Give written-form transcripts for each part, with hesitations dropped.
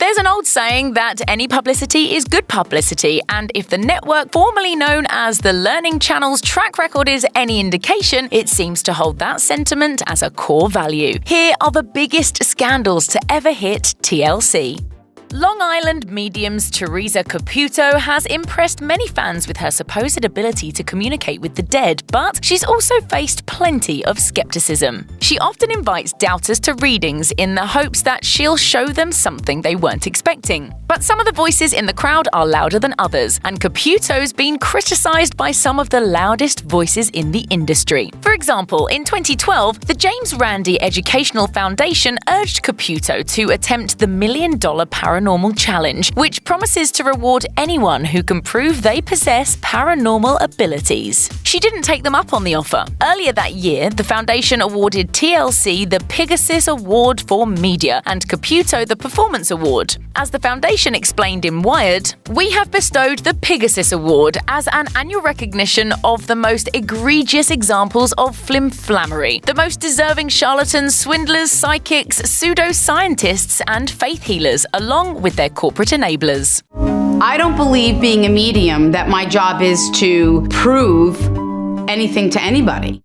There's an old saying that any publicity is good publicity, and if the network formerly known as the Learning Channel's track record is any indication, it seems to hold that sentiment as a core value. Here are the biggest scandals to ever hit TLC. Long Island medium's Teresa Caputo has impressed many fans with her supposed ability to communicate with the dead, but she's also faced plenty of skepticism. She often invites doubters to readings in the hopes that she'll show them something they weren't expecting. But some of the voices in the crowd are louder than others, and Caputo's been criticized by some of the loudest voices in the industry. For example, in 2012, the James Randi Educational Foundation urged Caputo to attempt the $1 Million Paranormal Challenge, which promises to reward anyone who can prove they possess paranormal abilities. She didn't take them up on the offer. Earlier that year, the foundation awarded TLC the Pegasus Award for Media and Caputo the Performance Award. As the foundation explained in Wired, "We have bestowed the Pegasus Award as an annual recognition of the most egregious examples of flimflammery, the most deserving charlatans, swindlers, psychics, pseudoscientists, and faith healers, along with their corporate enablers." I don't believe being a medium that my job is to prove anything to anybody.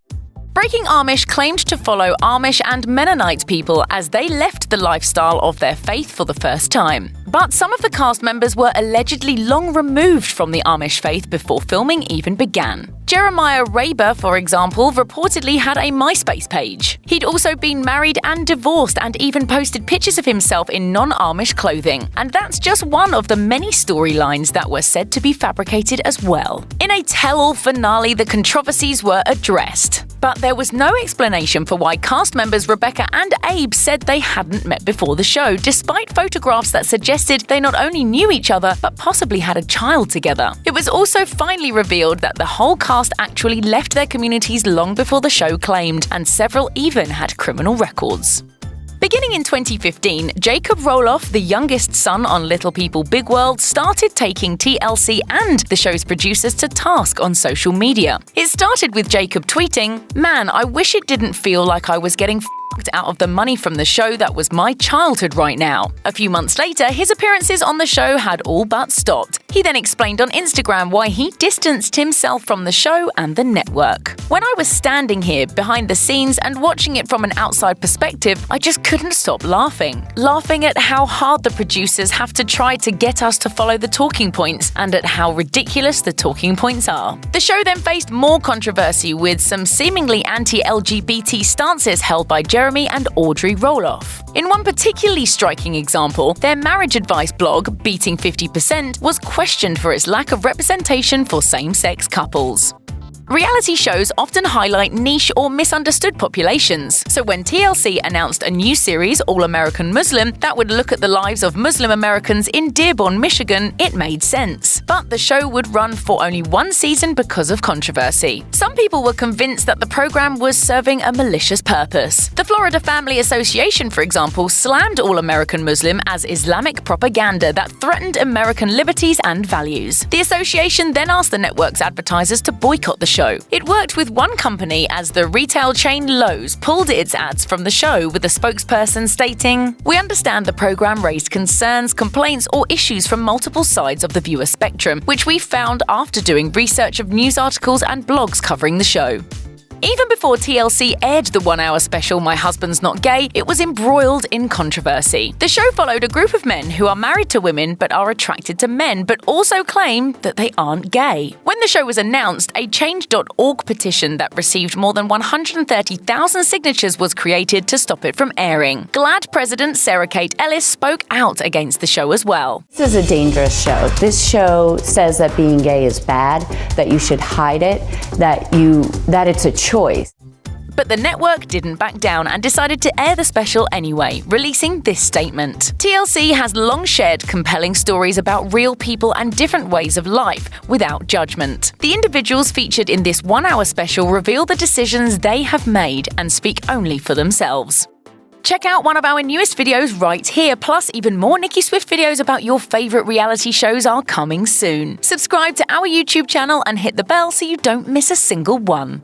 Breaking Amish claimed to follow Amish and Mennonite people as they left the lifestyle of their faith for the first time. But some of the cast members were allegedly long removed from the Amish faith before filming even began. Jeremiah Raber, for example, reportedly had a MySpace page. He'd also been married and divorced and even posted pictures of himself in non-Amish clothing. And that's just one of the many storylines that were said to be fabricated as well. In a tell-all finale, the controversies were addressed. But there was no explanation for why cast members Rebecca and Abe said they hadn't met before the show, despite photographs that suggested they not only knew each other, but possibly had a child together. It was also finally revealed that the whole cast actually left their communities long before the show claimed, and several even had criminal records. Beginning in 2015, Jacob Roloff, the youngest son on Little People Big World, started taking TLC and the show's producers to task on social media. It started with Jacob tweeting, "Man, I wish it didn't feel like I was getting out of the money from the show that was my childhood right now." A few months later, his appearances on the show had all but stopped. He then explained on Instagram why he distanced himself from the show and the network. "When I was standing here behind the scenes and watching it from an outside perspective, I just couldn't stop laughing. Laughing at how hard the producers have to try to get us to follow the talking points and at how ridiculous the talking points are." The show then faced more controversy with some seemingly anti-LGBT stances held by Jeremy and Audrey Roloff. In one particularly striking example, their marriage advice blog, Beating 50%, was questioned for its lack of representation for same-sex couples. Reality shows often highlight niche or misunderstood populations, so when TLC announced a new series, All American Muslim, that would look at the lives of Muslim Americans in Dearborn, Michigan, it made sense. But the show would run for only one season because of controversy. Some people were convinced that the program was serving a malicious purpose. The Florida Family Association, for example, slammed All American Muslim as Islamic propaganda that threatened American liberties and values. The association then asked the network's advertisers to boycott the show. It worked with one company as the retail chain Lowe's pulled its ads from the show, with a spokesperson stating, "We understand the program raised concerns, complaints, or issues from multiple sides of the viewer spectrum, which we found after doing research of news articles and blogs covering the show." Even before TLC aired the one-hour special My Husband's Not Gay, it was embroiled in controversy. The show followed a group of men who are married to women but are attracted to men, but also claim that they aren't gay. When the show was announced, a Change.org petition that received more than 130,000 signatures was created to stop it from airing. GLAAD President Sarah Kate Ellis spoke out against the show as well. "This is a dangerous show. This show says that being gay is bad, that you should hide it, that it's a choice." But the network didn't back down and decided to air the special anyway, releasing this statement. TLC has long shared compelling stories about real people and different ways of life, without judgment. The individuals featured in this one-hour special reveal the decisions they have made and speak only for themselves. Check out one of our newest videos right here, plus even more Nicki Swift videos about your favorite reality shows are coming soon. Subscribe to our YouTube channel and hit the bell so you don't miss a single one.